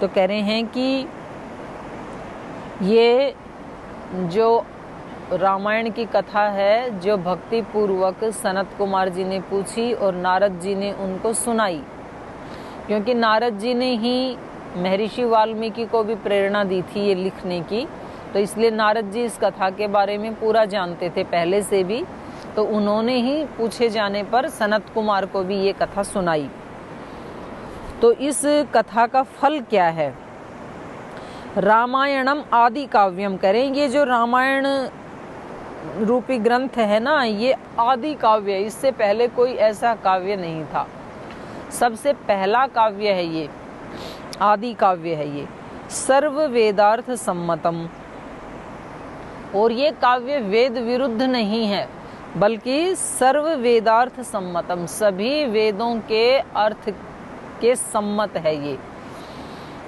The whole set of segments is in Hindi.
तो कह रहे हैं कि ये जो रामायण की कथा है, जो भक्ति पूर्वक सनत कुमार जी ने पूछी और नारद जी ने उनको सुनाई, क्योंकि नारद जी ने ही महर्षि वाल्मीकि को भी प्रेरणा दी थी ये लिखने की, तो इसलिए नारद जी इस कथा के बारे में पूरा जानते थे पहले से भी, तो उन्होंने ही पूछे जाने पर सनत कुमार को भी ये कथा सुनाई। तो इस कथा का फल क्या है? रामायणम आदि काव्यम करेंगे। जो रामायण रूपी ग्रंथ है ना, ये आदि काव्य, इससे पहले कोई ऐसा काव्य नहीं था, सबसे पहला काव्य है ये, आदि काव्य है ये। सर्व वेदार्थ सम्मतम, और ये काव्य वेद विरुद्ध नहीं है, बल्कि सर्व वेदार्थ सम्मतम, सभी वेदों के अर्थ के सम्मत है ये,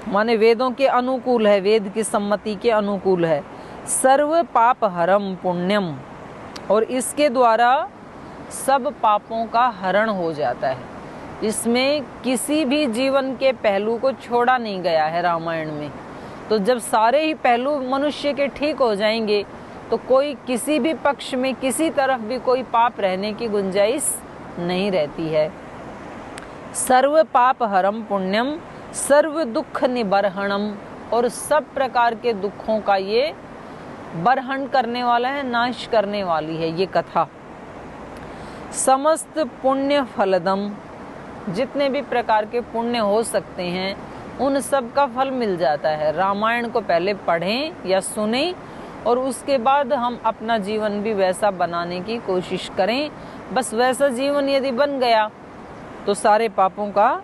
माने वेदों के अनुकूल है, वेद की सम्मति के अनुकूल है। सर्व पाप हरम पुण्यम, और इसके द्वारा सब पापों का हरण हो जाता है। इसमें किसी भी जीवन के पहलू को छोड़ा नहीं गया है रामायण में। तो जब सारे ही पहलू मनुष्य के ठीक हो जाएंगे तो कोई किसी भी पक्ष में किसी तरफ भी कोई पाप रहने की गुंजाइश नहीं रहती है। सर्व पाप हरम पुण्यम सर्व दुख निबर्हणम, और सब प्रकार के दुखों का ये बरहन करने वाला है, नाश करने वाली है ये कथा। समस्त पुण्य फलदम, जितने भी प्रकार के पुण्य हो सकते हैं उन सब का फल मिल जाता है। रामायण को पहले पढ़ें या सुनें और उसके बाद हम अपना जीवन भी वैसा बनाने की कोशिश करें। बस वैसा जीवन यदि बन गया तो सारे पापों का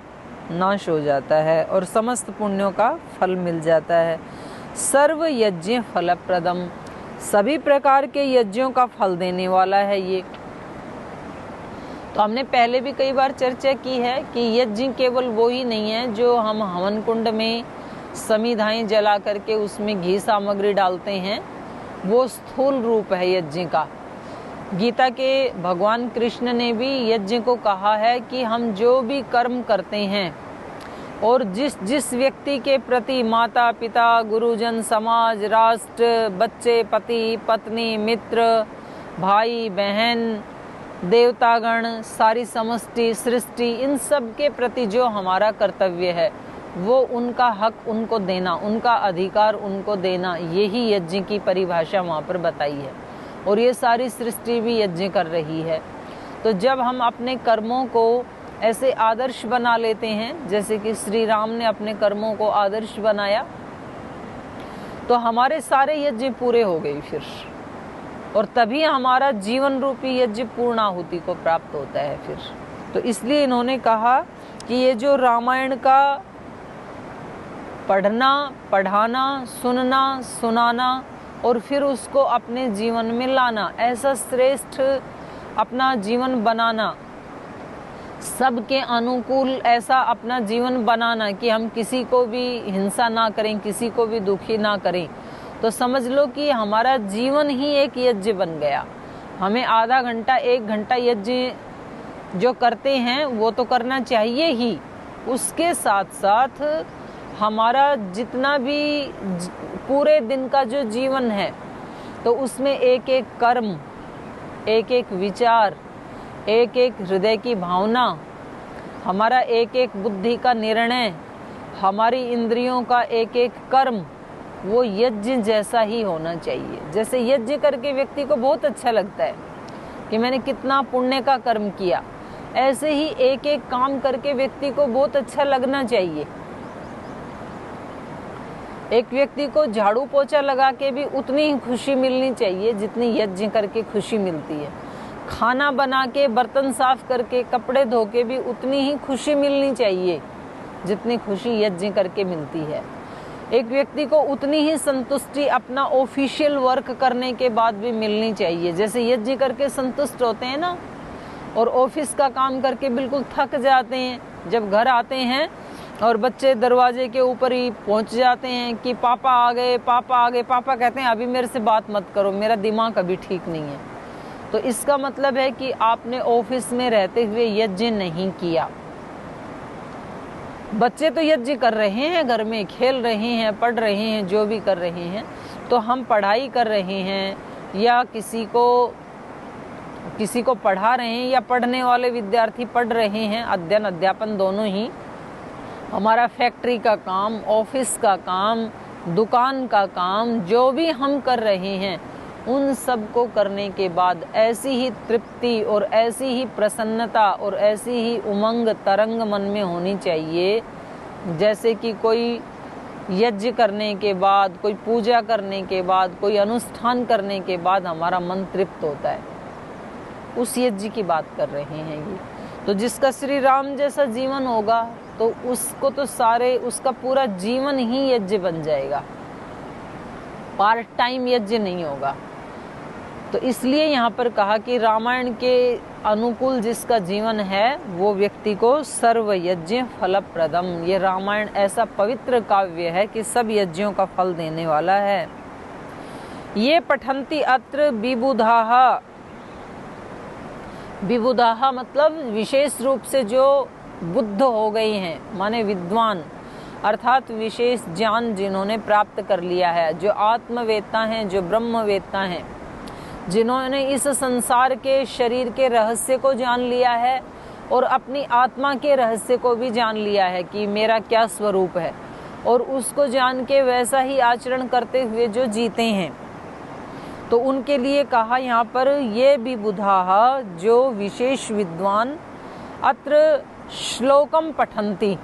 नाश हो जाता है और समस्त पुण्यों का फल मिल जाता है। सर्व यज्ञ फलप्रदम, सभी प्रकार के यज्ञों का फल देने वाला है ये। तो हमने पहले भी कई बार चर्चा की है कि यज्ञ केवल वो ही नहीं है जो हम हवन कुंड में समिधाएं जला करके उसमें घी सामग्री डालते हैं, वो स्थूल रूप है यज्ञ का। गीता के भगवान कृष्ण ने भी यज्ञ को कहा है कि हम जो भी कर्म करते हैं और जिस व्यक्ति के प्रति माता पिता, गुरुजन, समाज, राष्ट्र, बच्चे, पति पत्नी, मित्र, भाई बहन, देवतागण, सारी समष्टि सृष्टि, इन सब के प्रति जो हमारा कर्तव्य है वो उनका हक उनको देना, उनका अधिकार उनको देना, यही यज्ञ की परिभाषा वहाँ पर बताई है। और ये सारी सृष्टि भी यज्ञ कर रही है। तो जब हम अपने कर्मों को ऐसे आदर्श बना लेते हैं, जैसे कि श्री राम ने अपने कर्मों को आदर्श बनाया, तो हमारे सारे यज्ञ पूरे हो गए फिर, और तभी हमारा जीवन रूपी यज्ञ पूर्णाहुति को प्राप्त होता है फिर। तो इसलिए इन्होंने कहा कि ये जो रामायण का पढ़ना, पढ़ाना, सुनना, सुनाना और फिर उसको अपने जीवन में लाना, ऐसा श्रेष्ठ अपना जीवन बनाना, सबके अनुकूल ऐसा अपना जीवन बनाना कि हम किसी को भी हिंसा ना करें, किसी को भी दुखी ना करें, तो समझ लो कि हमारा जीवन ही एक यज्ञ बन गया। हमें आधा घंटा 1 घंटा यज्ञ जो करते हैं वो तो करना चाहिए ही, उसके साथ साथ हमारा जितना भी पूरे दिन का जो जीवन है तो उसमें एक एक कर्म, एक एक विचार, एक एक हृदय की भावना, हमारा एक एक बुद्धि का निर्णय, हमारी इंद्रियों का एक एक कर्म, वो यज्ञ जैसा ही होना चाहिए। जैसे यज्ञ करके व्यक्ति को बहुत अच्छा लगता है कि मैंने कितना पुण्य का कर्म किया, ऐसे ही एक एक काम करके व्यक्ति को बहुत अच्छा लगना चाहिए। एक व्यक्ति को झाड़ू पोछा लगा के भी उतनी ही खुशी मिलनी चाहिए जितनी यज्ञ करके खुशी मिलती है। खाना बना के, बर्तन साफ करके, कपड़े धो के भी उतनी ही खुशी मिलनी चाहिए जितनी खुशी यज्ञ करके मिलती है। एक व्यक्ति को उतनी ही संतुष्टि अपना ऑफिशियल वर्क करने के बाद भी मिलनी चाहिए। जैसे यज्ञ करके संतुष्ट होते हैं ना, और ऑफिस का काम करके बिल्कुल थक जाते हैं, जब घर आते हैं और बच्चे दरवाजे के ऊपर ही पहुंच जाते हैं कि पापा आ गए, पापा आ गए। पापा कहते हैं अभी मेरे से बात मत करो, मेरा दिमाग अभी ठीक नहीं है। तो इसका मतलब है कि आपने ऑफिस में रहते हुए यज्ञ नहीं किया। बच्चे तो यज्ञ कर रहे हैं, घर में खेल रहे हैं, पढ़ रहे हैं, जो भी कर रहे हैं, तो हम पढ़ाई कर रहे हैं या किसी को पढ़ा रहे हैं या पढ़ने वाले विद्यार्थी पढ़ रहे हैं, अध्ययन अध्यापन दोनों ही, हमारा फैक्ट्री का काम, ऑफिस का काम, दुकान का काम, जो भी हम कर रहे हैं, उन सब को करने के बाद ऐसी ही तृप्ति और ऐसी ही प्रसन्नता और ऐसी ही उमंग तरंग मन में होनी चाहिए, जैसे कि कोई यज्ञ करने के बाद, कोई पूजा करने के बाद, कोई अनुष्ठान करने के बाद हमारा मन तृप्त होता है। उस यज्ञ की बात कर रहे हैं ये। तो जिसका श्री राम जैसा जीवन होगा तो उसको तो उसका पूरा जीवन ही यज्ञ बन जाएगा, पार्ट टाइम यज्ञ नहीं होगा। तो इसलिए यहाँ पर कहा कि रामायण के अनुकूल जिसका जीवन है वो व्यक्ति को सर्व यज्ञ फलप्रदम, ये रामायण ऐसा पवित्र काव्य है कि सब यज्ञों का फल देने वाला है। ये पठंती अत्र विबुधाः, विबुधाः मतलब विशेष रूप से जो बुद्ध हो गए हैं, माने विद्वान, अर्थात विशेष ज्ञान जिन्होंने प्राप्त कर लिया है, जो आत्मवेत्ता हैं, जो ब्रह्मवेत्ता हैं, जिन्होंने इस संसार के शरीर के रहस्य को जान लिया है और अपनी आत्मा के रहस्य को भी जान लिया है कि मेरा क्या स्वरूप है, और उसको जान के वैसा ही आचरण करते हुए जो जीते हैं, तो उनके लिए कहा यहाँ पर ये भी बुधाः, जो विशेष विद्वान, अत्र श्लोकम पठंती,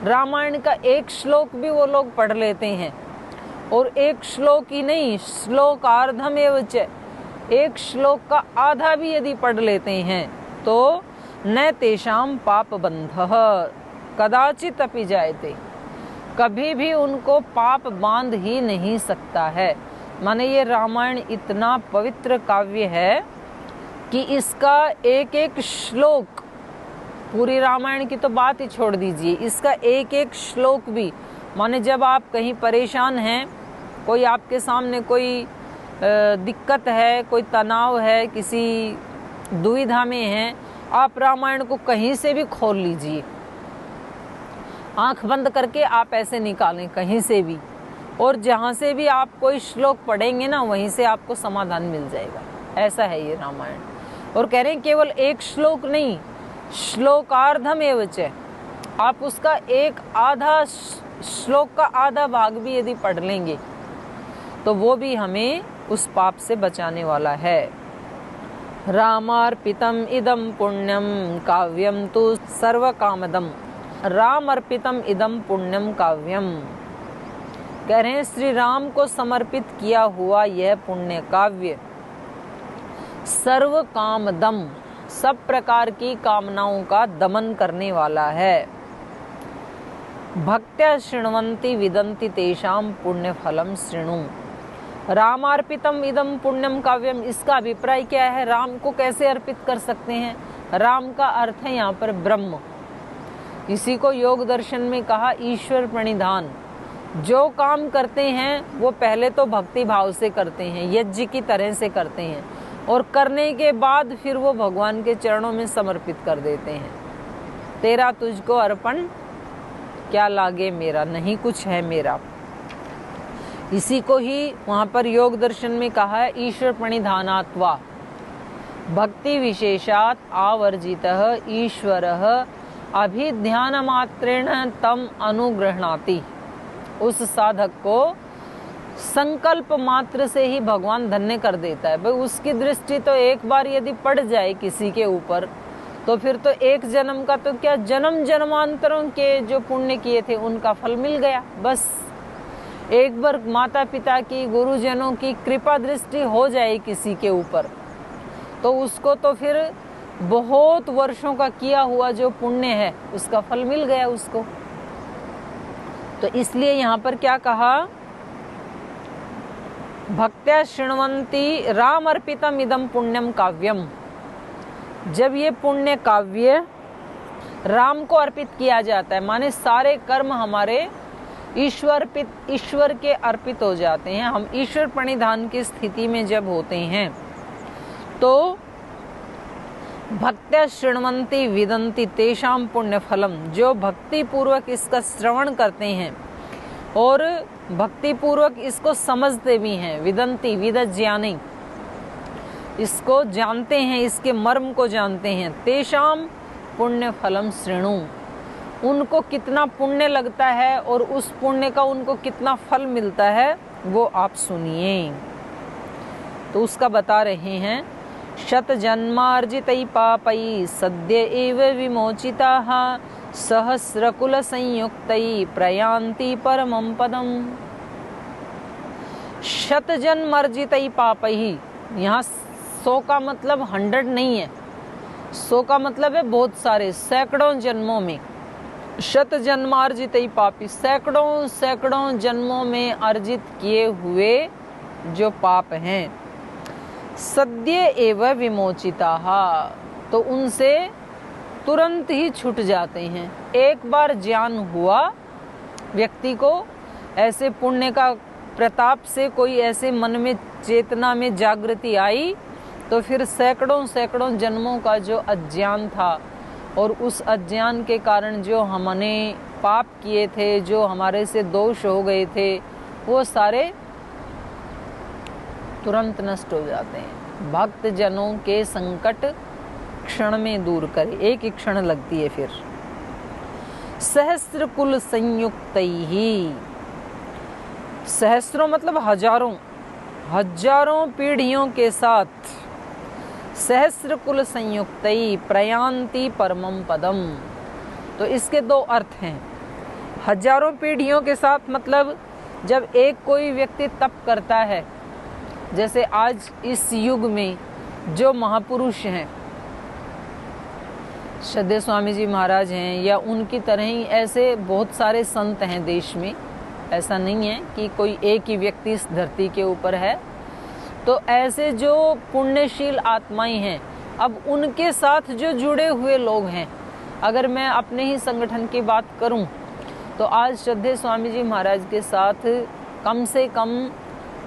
रामायण का एक श्लोक भी वो लोग पढ़ लेते हैं, और एक श्लोक ही नहीं, श्लोकार्धम एव च, एक श्लोक का आधा भी यदि पढ़ लेते हैं तो न तेषाम पाप बंधः कदाचित अपि जायते, कभी भी उनको पाप बांध ही नहीं सकता है। माने ये रामायण इतना पवित्र काव्य है कि इसका एक एक श्लोक, पूरी रामायण की तो बात ही छोड़ दीजिए, इसका एक एक श्लोक भी, माने जब आप कहीं परेशान हैं, कोई आपके सामने कोई दिक्कत है, कोई तनाव है, किसी दुविधा में हैं, आप रामायण को कहीं से भी खोल लीजिए, आंख बंद करके आप ऐसे निकालें कहीं से भी, और जहाँ से भी आप कोई श्लोक पढ़ेंगे ना, वहीं से आपको समाधान मिल जाएगा। ऐसा है ये रामायण। और कह रहे हैं केवल एक श्लोक नहीं, श्लोकार्धम एव च, आप उसका एक आधा श्लोक का आधा भाग भी यदि पढ़ लेंगे तो वो भी हमें उस पाप से बचाने वाला है। रामार्पितम इदम पुण्यम काव्यम तु सर्व कामदम, राम अर्पितम इदम पुण्यम काव्यम, कह रहे हैं श्री राम को समर्पित किया हुआ यह पुण्य काव्य सर्व कामदम, सब प्रकार की कामनाओं का दमन करने वाला है। भक्त्या शृण्वन्ति विदन्ति तेषाम पुण्य फलम शृणु, रामार्पितम इदम पुण्यम काव्यम, इसका अभिप्राय क्या है, राम को कैसे अर्पित कर सकते हैं। राम का अर्थ है यहाँ पर ब्रह्म, इसी को योग दर्शन में कहा ईश्वर प्रणिधान। जो काम करते हैं वो पहले तो भक्ति भाव से करते हैं, यज्ञ की तरह से करते हैं, और करने के बाद फिर वो भगवान के चरणों में समर्पित कर देते हैं। तेरा तुझको अर्पण क्या लागे मेरा, नहीं कुछ है मेरा। इसी को ही वहाँ पर योग दर्शन में कहा है ईश्वर प्रणिधानात्वा भक्ति विशेषात आवर्जितः ईश्वरः अभिध्यान मात्रेण तम अनुगृह्णाति, उस साधक को संकल्प मात्र से ही भगवान धन्य कर देता है। भाई उसकी दृष्टि तो एक बार यदि पड़ जाए किसी के ऊपर तो फिर तो एक जन्म का तो क्या, जन्म जन्मांतरों के जो पुण्य किए थे उनका फल मिल गया। बस एक बार माता पिता की, गुरुजनों की कृपा दृष्टि हो जाए किसी के ऊपर तो उसको तो फिर बहुत वर्षों का किया हुआ जो पुण्य है उसका फल मिल गया उसको। तो इसलिए यहाँ पर क्या कहा, भक्त्या शृण्वन्ति राम अर्पितम इदम पुण्यम काव्यम, जब ये पुण्य काव्य राम को अर्पित किया जाता है, माने सारे कर्म हमारे ईश्वर के अर्पित हो जाते हैं, हम ईश्वर प्रणिधान की स्थिति में जब होते हैं तो भक्त्या शृण्वन्ति विदन्ति तेषां पुण्य फलम, जो भक्ति पूर्वक इसका श्रवण करते हैं और भक्ति पूर्वक इसको समझते भी हैं, विदन्ति विदत ज्ञानी, इसको जानते हैं, इसके मर्म को जानते हैं, तेषां पुण्य फलम शृणु, उनको कितना पुण्य लगता है और उस पुण्य का उनको कितना फल मिलता है वो आप सुनिए। तो उसका बता रहे हैं, शत जन्मार्जितै पापै सद्य एव विमोचिताः सहस्रकुल संयुक्तै प्रयान्ति परमं पदम। शत जन्मार्जितै पापै, यहाँ 100 का मतलब 100 नहीं है, 100 का मतलब है बहुत सारे, सैकड़ों जन्मों में। शत जन्मार्जितै पापी, सैकड़ों जन्मों में अर्जित किए हुए जो पाप हैं, सद्य एव विमोचिताः, तो उनसे तुरंत ही छूट जाते हैं। एक बार ज्ञान हुआ व्यक्ति को, ऐसे पुण्य का प्रताप से कोई ऐसे मन में चेतना में जागृति आई, तो फिर सैकड़ों जन्मों का जो अज्ञान था और उस अज्ञान के कारण जो हमने पाप किए थे, जो हमारे से दोष हो गए थे, वो सारे तुरंत नष्ट हो जाते हैं। भक्त जनों के संकट क्षण में दूर करे, एक ही क्षण लगती है। फिर सहस्र कुल संयुक्त ही, सहस्रों मतलब हजारों पीढ़ियों के साथ, सहस्र कुल संयुक्तै प्रयान्ति परमं पदम। तो इसके 2 अर्थ हैं। हजारों पीढ़ियों के साथ मतलब जब एक कोई व्यक्ति तप करता है, जैसे आज इस युग में जो महापुरुष हैं, श्रद्धेय स्वामी जी महाराज हैं, या उनकी तरह ही ऐसे बहुत सारे संत हैं देश में, ऐसा नहीं है कि कोई एक ही व्यक्ति इस धरती के ऊपर है। तो ऐसे जो पुण्यशील आत्माएं हैं, अब उनके साथ जो जुड़े हुए लोग हैं, अगर मैं अपने ही संगठन की बात करूं तो आज श्रद्धेय स्वामी जी महाराज के साथ कम से कम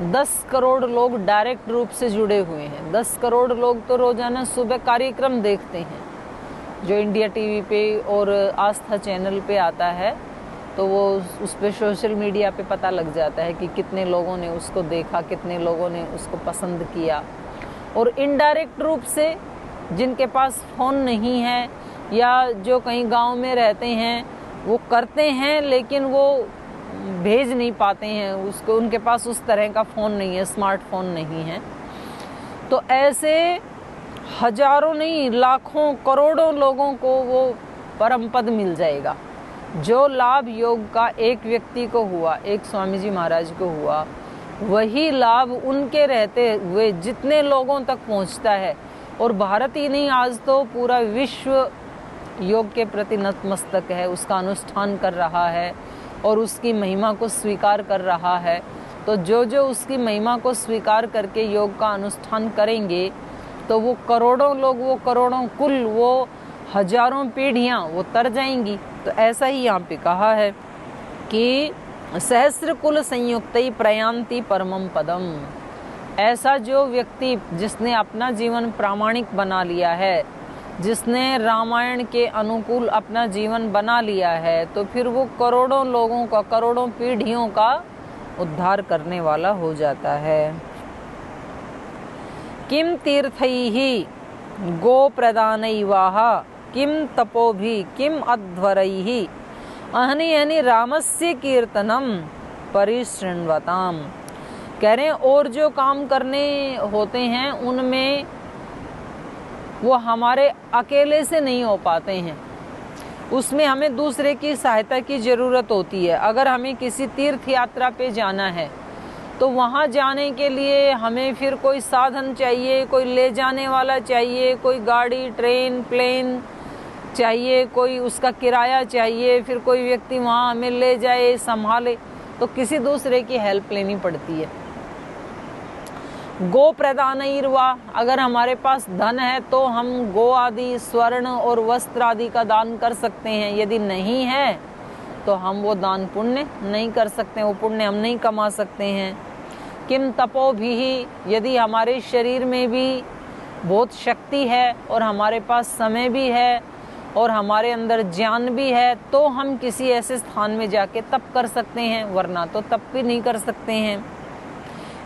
10 करोड़ लोग डायरेक्ट रूप से जुड़े हुए हैं। 10 करोड़ लोग तो रोजाना सुबह कार्यक्रम देखते हैं जो इंडिया टीवी पे और आस्था चैनल पे आता है, तो वो उस पे सोशल मीडिया पे पता लग जाता है कि कितने लोगों ने उसको देखा, कितने लोगों ने उसको पसंद किया। और इनडायरेक्ट रूप से जिनके पास फ़ोन नहीं है या जो कहीं गांव में रहते हैं, वो करते हैं लेकिन वो भेज नहीं पाते हैं उसको, उनके पास उस तरह का फ़ोन नहीं है, स्मार्टफोन नहीं है। तो ऐसे हजारों नहीं, लाखों करोड़ों लोगों को वो परम पद मिल जाएगा। जो लाभ योग का एक व्यक्ति को हुआ, एक स्वामी जी महाराज को हुआ, वही लाभ उनके रहते हुए जितने लोगों तक पहुंचता है। और भारत ही नहीं, आज तो पूरा विश्व योग के प्रति नतमस्तक है, उसका अनुष्ठान कर रहा है और उसकी महिमा को स्वीकार कर रहा है। तो जो जो उसकी महिमा को स्वीकार करके योग का अनुष्ठान करेंगे, तो वो करोड़ों लोग, वो करोड़ों कुल, वो हजारों पीढ़ियां वो तर जाएंगी। तो ऐसा ही यहाँ पे कहा है कि सहस्र कुल संयुक्तै प्रयान्ति परमं पदम। ऐसा जो व्यक्ति जिसने अपना जीवन प्रामाणिक बना लिया है, जिसने रामायण के अनुकूल अपना जीवन बना लिया है, तो फिर वो करोड़ों लोगों का, करोड़ों पीढ़ियों का उद्धार करने वाला हो जाता है। किम तीर्थैहि गो प्रदानैवाह किम तपोभि किम अध्वरैहि अहनि अहनि रामस्य कीर्तनम परिशृण्वताम। कह रहे हैं और जो काम करने होते हैं उनमें वो हमारे अकेले से नहीं हो पाते हैं, उसमें हमें दूसरे की सहायता की ज़रूरत होती है। अगर हमें किसी तीर्थ यात्रा पे जाना है तो वहाँ जाने के लिए हमें फिर कोई साधन चाहिए, कोई ले जाने वाला चाहिए, कोई गाड़ी, ट्रेन, प्लेन चाहिए, कोई उसका किराया चाहिए, फिर कोई व्यक्ति वहाँ हमें ले जाए, संभाले, तो किसी दूसरे की हेल्प लेनी पड़ती है। गो प्रदानैर्वा, अगर हमारे पास धन है तो हम गो आदि, स्वर्ण और वस्त्र आदि का दान कर सकते हैं। यदि नहीं है तो हम वो दान पुण्य नहीं कर सकते, वो पुण्य हम नहीं कमा सकते हैं। किम तपो भी, यदि हमारे शरीर में भी बहुत शक्ति है और हमारे पास समय भी है और हमारे अंदर ज्ञान भी है, तो हम किसी ऐसे स्थान में जाके तप कर सकते हैं, वरना तो तप भी नहीं कर सकते हैं।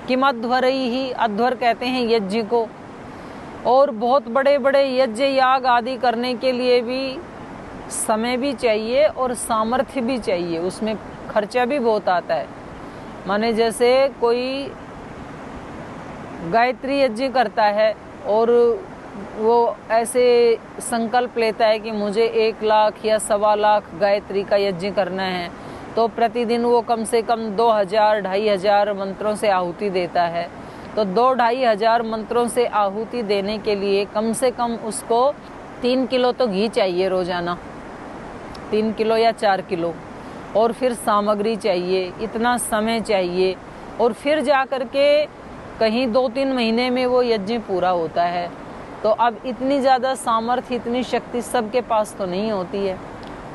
किम अध्वरई ही, अध्वर कहते हैं यज्ञ को। और बहुत बड़े बड़े यज्ञ याग आदि करने के लिए भी समय भी चाहिए और सामर्थ्य भी चाहिए, उसमें खर्चा भी बहुत आता है। माने जैसे कोई गायत्री यज्ञ करता है और वो ऐसे संकल्प लेता है कि मुझे 1 लाख या 1.25 लाख गायत्री का यज्ञ करना है, तो प्रतिदिन वो कम से कम 2000-2500 मंत्रों से आहुति देता है। तो 2-2500 मंत्रों से आहुति देने के लिए कम से कम उसको 3 किलो तो घी चाहिए रोजाना, 3 किलो या 4 किलो। और फिर सामग्री चाहिए, इतना समय चाहिए, और फिर जा कर के कहीं 2-3 महीने में वो यज्ञ पूरा होता है। तो अब इतनी ज़्यादा सामर्थ्य, इतनी शक्ति सबके पास तो नहीं होती है।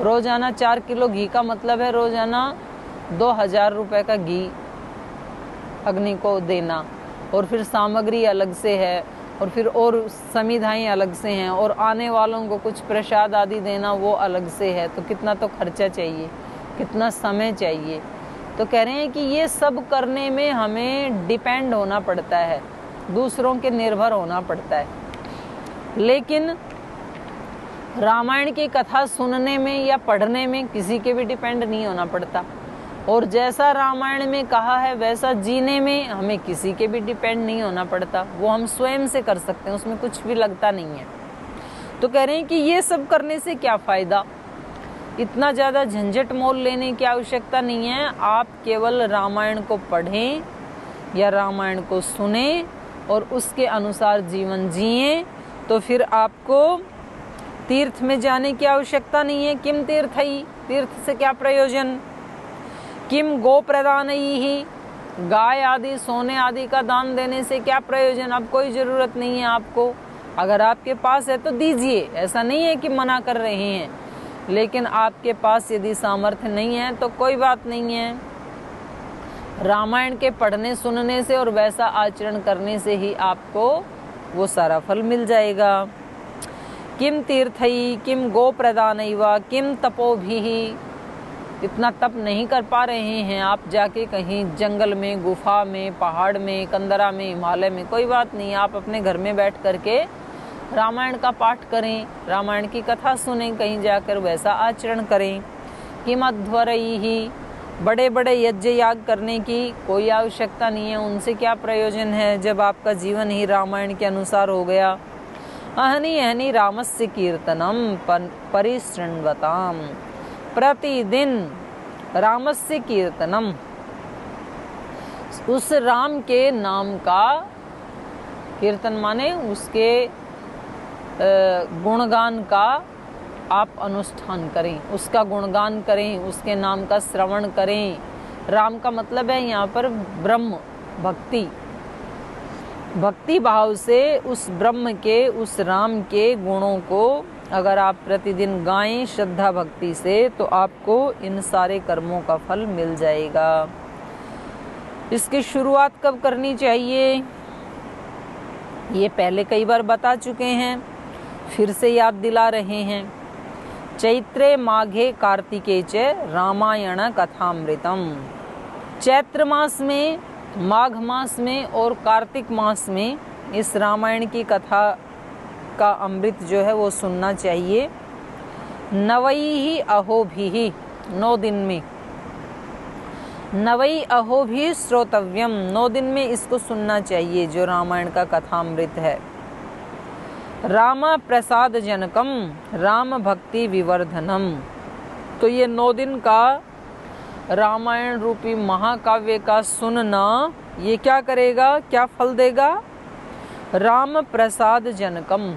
रोज़ाना 4 किलो घी का मतलब है रोज़ाना 2000 रुपये का घी अग्नि को देना, और फिर सामग्री अलग से है, और फिर और समिधाएँ अलग से हैं, और आने वालों को कुछ प्रसाद आदि देना वो अलग से है। तो कितना तो खर्चा चाहिए, कितना समय चाहिए। तो कह रहे हैं कि ये सब करने में हमें डिपेंड होना पड़ता है, दूसरों के निर्भर होना पड़ता है। लेकिन रामायण की कथा सुनने में या पढ़ने में किसी के भी डिपेंड नहीं होना पड़ता, और जैसा रामायण में कहा है वैसा जीने में हमें किसी के भी डिपेंड नहीं होना पड़ता, वो हम स्वयं से कर सकते हैं, उसमें कुछ भी लगता नहीं है। तो कह रहे हैं कि ये सब करने से क्या फ़ायदा, इतना ज़्यादा झंझट मोल लेने की आवश्यकता नहीं है। आप केवल रामायण को पढ़ें या रामायण को सुने और उसके अनुसार जीवन जिएं, तो फिर आपको तीर्थ में जाने की आवश्यकता नहीं है। किम तीर्थई, तीर्थ से क्या प्रयोजन। किम गो प्रदानई ही, गाय आदि सोने आदि का दान देने से क्या प्रयोजन। अब कोई ज़रूरत नहीं है आपको, अगर आपके पास है तो दीजिए, ऐसा नहीं है कि मना कर रहे हैं, लेकिन आपके पास यदि सामर्थ्य नहीं है तो कोई बात नहीं है। रामायण के पढ़ने सुनने से और वैसा आचरण करने से ही आपको वो सारा फल मिल जाएगा। किम तीर्थई किम गो प्रदानैवा किम तपोभिहि, इतना तप नहीं कर पा रहे हैं आप, जाके कहीं जंगल में, गुफा में, पहाड़ में, कंदरा में, हिमालय में, कोई बात नहीं, आप अपने घर में बैठ करके रामायण का पाठ करें, रामायण की कथा सुनें, कहीं जाकर वैसा आचरण करें। किम अध्वरई ही, बड़े बड़े यज्ञ याग करने की कोई आवश्यकता नहीं है, उनसे क्या प्रयोजन है जब आपका जीवन ही रामायण के अनुसार हो गया। अहनि अहनि रामस्य कीर्तनम परिशृण्वताम, प्रतिदिन रामस्य कीर्तनम, उस राम के नाम का कीर्तन माने उसके गुणगान का आप अनुष्ठान करें, उसका गुणगान करें, उसके नाम का श्रवण करें। राम का मतलब है यहाँ पर ब्रह्म, भक्ति, भक्ति भाव से उस ब्रह्म के, उस राम के गुणों को अगर आप प्रतिदिन गाएं श्रद्धा भक्ति से, तो आपको इन सारे कर्मों का फल मिल जाएगा। इसकी शुरुआत कब करनी चाहिए ये पहले कई बार बता चुके हैं, फिर से याद दिला रहे हैं। चैत्रे माघे कार्तिके च रामायण कथामृतम, चैत्र मास में, माघ मास में और कार्तिक मास में इस रामायण की कथा का अमृत जो है वो सुनना चाहिए। नवई ही अहो भी, 9 दिन में, नवई अहो भी श्रोतव्यम, 9 दिन में इसको सुनना चाहिए जो रामायण का कथामृत है। राम प्रसाद जनकम, राम भक्ति विवर्धनम, तो ये 9 दिन का रामायण रूपी महाकाव्य का सुनना, ये क्या करेगा, क्या फल देगा। राम प्रसाद जनकम,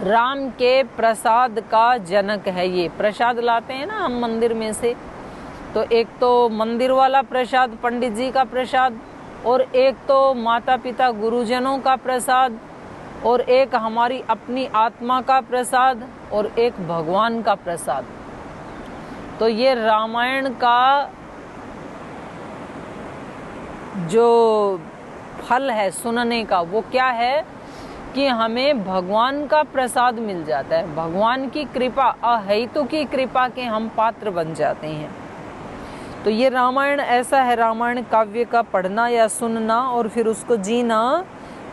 राम के प्रसाद का जनक है ये। प्रसाद लाते हैं ना हम मंदिर में से, तो एक तो मंदिर वाला प्रसाद, पंडित जी का प्रसाद, और एक तो माता पिता गुरुजनों का प्रसाद, और एक हमारी अपनी आत्मा का प्रसाद, और एक भगवान का प्रसाद। तो ये रामायण का जो फल है सुनने का, वो क्या है, कि हमें भगवान का प्रसाद मिल जाता है, भगवान की कृपा, अहेतु की कृपा के हम पात्र बन जाते हैं। तो ये रामायण ऐसा है, रामायण काव्य का पढ़ना या सुनना और फिर उसको जीना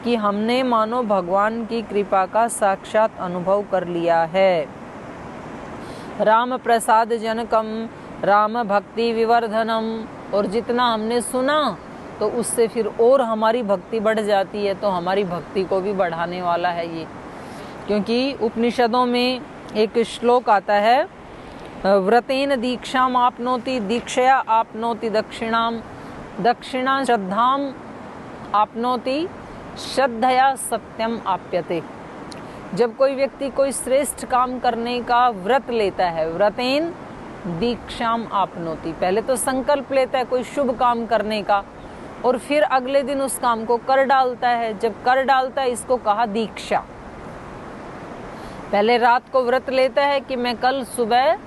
कि हमने मानो भगवान की कृपा का साक्षात अनुभव कर लिया है। राम प्रसाद जनकम राम भक्ति विवर्धनम, और जितना हमने सुना तो उससे फिर और हमारी भक्ति बढ़ जाती है, तो हमारी भक्ति को भी बढ़ाने वाला है ये। क्योंकि उपनिषदों में एक श्लोक आता है, व्रतेन दीक्षाम आपनोति दीक्षया आपनोति दक्षिणाम, दक्षिणा श्रद्धाम आपनोति श्रद्धया सत्यम आप्यते। जब कोई व्यक्ति कोई श्रेष्ठ काम करने का व्रत लेता है, व्रतेन दीक्षाम आपनोति, पहले तो संकल्प लेता है कोई शुभ काम करने का और फिर अगले दिन उस काम को कर डालता है। जब कर डालता है इसको कहा दीक्षा। पहले रात को व्रत लेता है कि मैं कल सुबह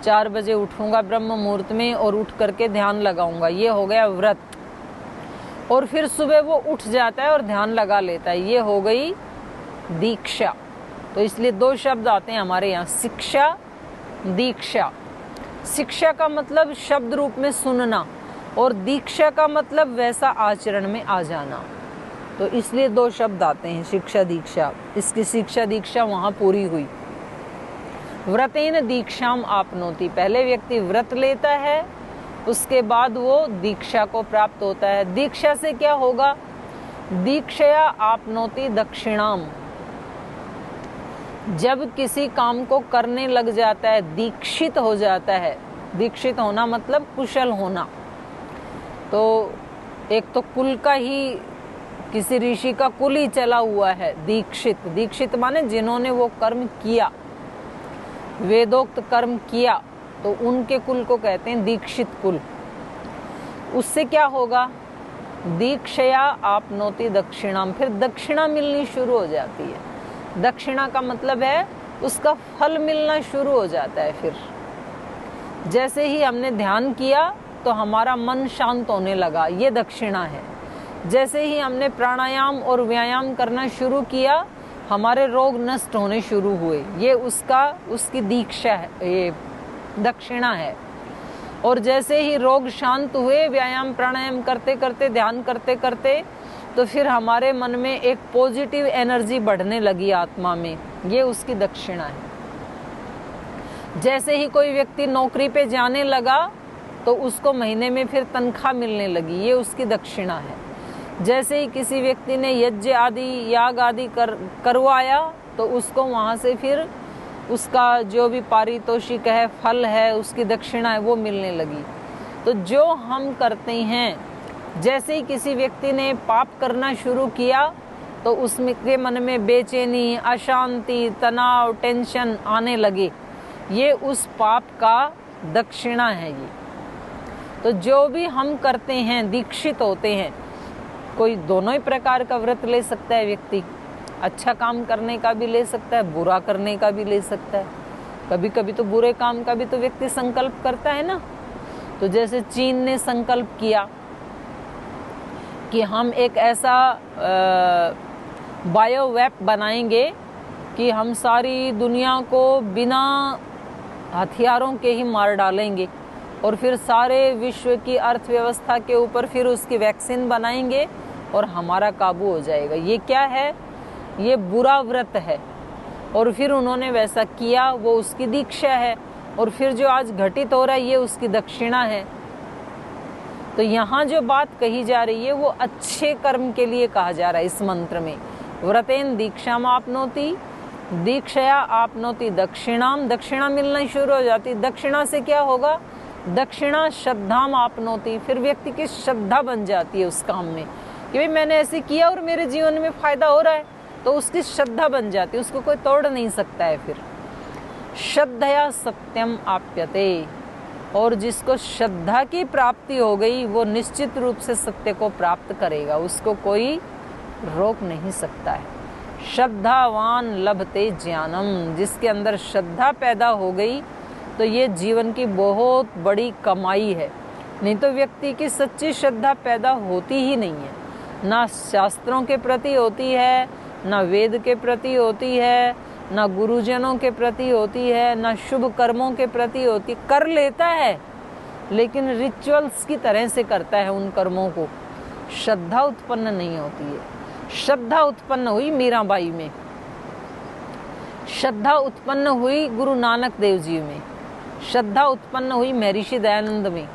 4 बजे उठूंगा ब्रह्म मुहूर्त में और उठ करके ध्यान लगाऊंगा, ये हो गया व्रत। और फिर सुबह वो उठ जाता है और ध्यान लगा लेता है, ये हो गई दीक्षा। तो इसलिए 2 शब्द आते हैं हमारे यहाँ, शिक्षा, दीक्षा। शिक्षा का मतलब शब्द रूप में सुनना और दीक्षा का मतलब वैसा आचरण में आ जाना। तो इसलिए 2 शब्द आते हैं, शिक्षा दीक्षा। इसकी शिक्षा दीक्षा वहां पूरी हुई। व्रतेन दीक्षाम आपनोति, पहले व्यक्ति व्रत लेता है, उसके बाद वो दीक्षा को प्राप्त होता है। दीक्षा से क्या होगा? दीक्षया आपनोति दक्षिणाम, जब किसी काम को करने लग जाता है, दीक्षित हो जाता है। दीक्षित होना मतलब कुशल होना। तो एक तो कुल का ही, किसी ऋषि का कुल ही चला हुआ है दीक्षित। दीक्षित माने जिन्होंने वो कर्म किया, वेदोक्त कर्म किया, तो उनके कुल को कहते हैं दीक्षित कुल। उससे क्या होगा? दीक्षया आपनोति दक्षिणाम, फिर दक्षिणा मिलनी शुरू हो जाती है। दक्षिणा का मतलब है उसका फल मिलना शुरू हो जाता है। फिर जैसे ही हमने ध्यान किया तो हमारा मन शांत होने लगा, ये दक्षिणा है। जैसे ही हमने प्राणायाम और व्यायाम करना शुरू किया, हमारे रोग नष्ट होने शुरू हुए, ये उसकी दीक्षा है, ये दक्षिणा है। और जैसे ही रोग शांत हुए, व्यायाम प्राणायाम करते करते, ध्यान करते करते, तो फिर हमारे मन में एक पॉजिटिव एनर्जी बढ़ने लगी आत्मा में, ये उसकी दक्षिणा है। जैसे ही कोई व्यक्ति नौकरी पे जाने लगा तो उसको महीने में फिर तनख्वाह मिलने लगी, ये उसकी दक्षिणा है। जैसे ही किसी व्यक्ति ने यज्ञ आदि याग आदि करवाया तो उसको वहाँ से फिर उसका जो भी पारितोषिक है, फल है, उसकी दक्षिणा है, वो मिलने लगी। तो जो हम करते हैं, जैसे ही किसी व्यक्ति ने पाप करना शुरू किया तो उसके मन में बेचैनी, अशांति, तनाव, टेंशन आने लगे, ये उस पाप का दक्षिणा है ये। तो जो भी हम करते हैं, दीक्षित होते हैं। कोई दोनों ही प्रकार का व्रत ले सकता है व्यक्ति, अच्छा काम करने का भी ले सकता है, बुरा करने का भी ले सकता है। कभी कभी तो बुरे काम का भी तो व्यक्ति संकल्प करता है ना। तो जैसे चीन ने संकल्प किया कि हम एक ऐसा बायोवेप बनाएंगे कि हम सारी दुनिया को बिना हथियारों के ही मार डालेंगे और फिर सारे विश्व की अर्थव्यवस्था के ऊपर फिर उसकी वैक्सीन बनाएंगे और हमारा काबू हो जाएगा। ये क्या है? ये बुरा व्रत है। और फिर उन्होंने वैसा किया, वो उसकी दीक्षा है। और फिर जो आज घटित हो रहा है, ये उसकी दक्षिणा है। तो यहाँ जो बात कही जा रही है वो अच्छे कर्म के लिए कहा जा रहा है इस मंत्र में। व्रतेन दीक्षाम आपनोति दीक्षया आपनोति दक्षिणाम, दक्षिणा मिलना शुरू हो जाती। दक्षिणा से क्या होगा? दक्षिणा श्रद्धाम आपनोति, फिर व्यक्ति की श्रद्धा बन जाती है उस काम में कि भाई मैंने ऐसे किया और मेरे जीवन में फायदा हो रहा है, तो उसकी श्रद्धा बन जाती है, उसको कोई तोड़ नहीं सकता है। फिर श्रद्धया सत्यम आप्यते, और जिसको श्रद्धा की प्राप्ति हो गई वो निश्चित रूप से सत्य को प्राप्त करेगा, उसको कोई रोक नहीं सकता है। श्रद्धावान लभते ज्ञानम, जिसके अंदर श्रद्धा पैदा हो गई तो ये जीवन की बहुत बड़ी कमाई है। नहीं तो व्यक्ति की सच्ची श्रद्धा पैदा होती ही नहीं है, ना शास्त्रों के प्रति होती है, ना वेद के प्रति होती है, ना गुरुजनों के प्रति होती है, ना शुभ कर्मों के प्रति होती। कर लेता है लेकिन रिचुअल्स की तरह से करता है उन कर्मों को, श्रद्धा उत्पन्न नहीं होती है। श्रद्धा उत्पन्न हुई मीराबाई में, श्रद्धा उत्पन्न हुई गुरु नानक देव जी में, श्रद्धा उत्पन्न हुई महर्षि दयानंद में,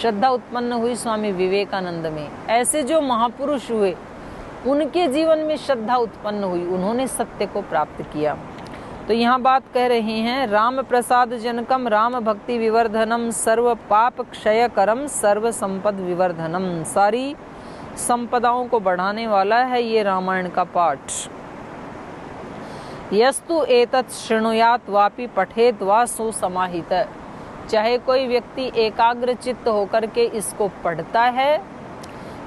श्रद्धा उत्पन्न हुई स्वामी विवेकानंद में। ऐसे जो महापुरुष हुए उनके जीवन में श्रद्धा उत्पन्न हुई, उन्होंने सत्य को प्राप्त किया। तो यहाँ बात कह रहे हैं, राम प्रसाद जनकम राम भक्ति विवर्धनम सर्व पाप क्षय करम सर्व संपद विवर्धनम। सारी संपदाओं को बढ़ाने वाला है ये रामायण का पाठ। यस्तु एतत् शृणुयात वापि पठेत वा सुसमाहित। चाहे कोई व्यक्ति एकाग्र चित्त होकर के इसको पढ़ता है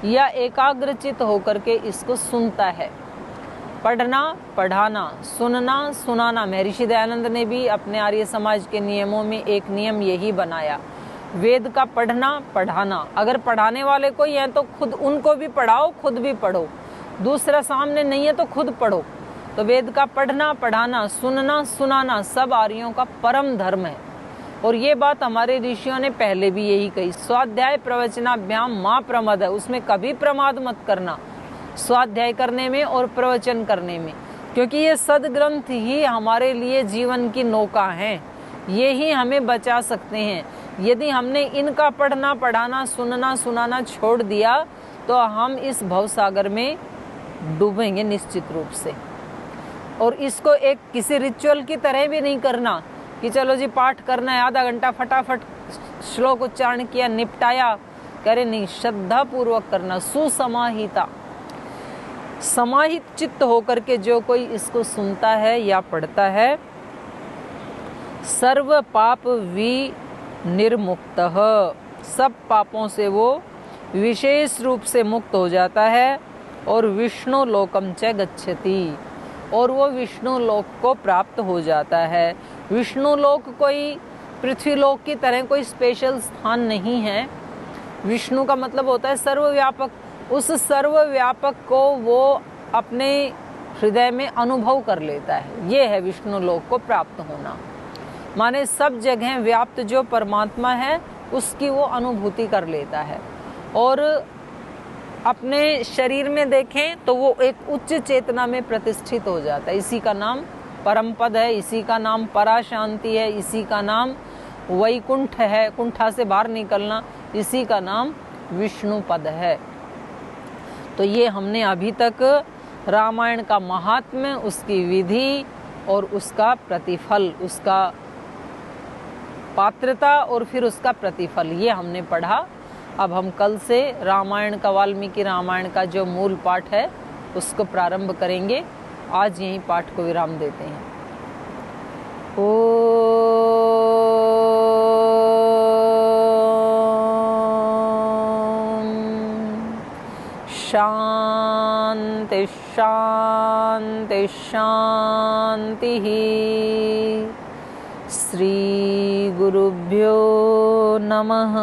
या एकाग्र चित्त होकर के इसको सुनता है। पढ़ना, पढ़ाना, सुनना, सुनाना। महर्षि दयानंद ने भी अपने आर्य समाज के नियमों में एक नियम यही बनाया, वेद का पढ़ना, पढ़ाना। अगर पढ़ाने वाले कोई है तो खुद उनको भी पढ़ाओ, खुद भी पढ़ो। दूसरा सामने नहीं है तो खुद पढ़ो। तो वेद का पढ़ना, पढ़ाना, सुनना, सुनाना सब आर्यों का परम धर्म है। और ये बात हमारे ऋषियों ने पहले भी यही कही, स्वाध्याय प्रवचनाभ्याम मां प्रमद है, उसमें कभी प्रमाद मत करना, स्वाध्याय करने में और प्रवचन करने में, क्योंकि ये सदग्रंथ ही हमारे लिए जीवन की नौका हैं, ये ही हमें बचा सकते हैं। यदि हमने इनका पढ़ना, पढ़ाना, सुनना, सुनाना छोड़ दिया तो हम इस भवसागर में डूबेंगे निश्चित रूप से। और इसको एक किसी रिचुअल की तरह भी नहीं करना कि चलो जी पाठ करना है, आधा घंटा फटाफट श्लोक उच्चारण किया, निपटाया, करे नहीं। श्रद्धा पूर्वक करना, सुसमाहिता, समाहित चित्त होकर के जो कोई इसको सुनता है या पढ़ता है, सर्व पाप विनिर्मुक्तः, सब पापों से वो विशेष रूप से मुक्त हो जाता है। और विष्णु लोकम च गच्छति, और वो विष्णु लोक को प्राप्त हो जाता है। विष्णु लोक कोई पृथ्वी लोक की तरह कोई स्पेशल स्थान नहीं है। विष्णु का मतलब होता है सर्वव्यापक। उस सर्वव्यापक को वो अपने हृदय में अनुभव कर लेता है, ये है विष्णु लोक को प्राप्त होना। माने सब जगह व्याप्त जो परमात्मा है उसकी वो अनुभूति कर लेता है। और अपने शरीर में देखें तो वो एक उच्च चेतना में प्रतिष्ठित हो जाता है। इसी का नाम परम पद है, इसी का नाम परा शांति है, इसी का नाम वैकुंठ है, कुंठा से बाहर निकलना, इसी का नाम विष्णु पद है। तो ये हमने अभी तक रामायण का महात्म्य, उसकी विधि और उसका प्रतिफल, उसका पात्रता और फिर उसका प्रतिफल, ये हमने पढ़ा। अब हम कल से रामायण का, वाल्मीकि रामायण का जो मूल पाठ है उसको प्रारंभ करेंगे। आज यहीं पाठ को विराम देते हैं। ओम शांति शांति शांति। श्री गुरुभ्यो नमः।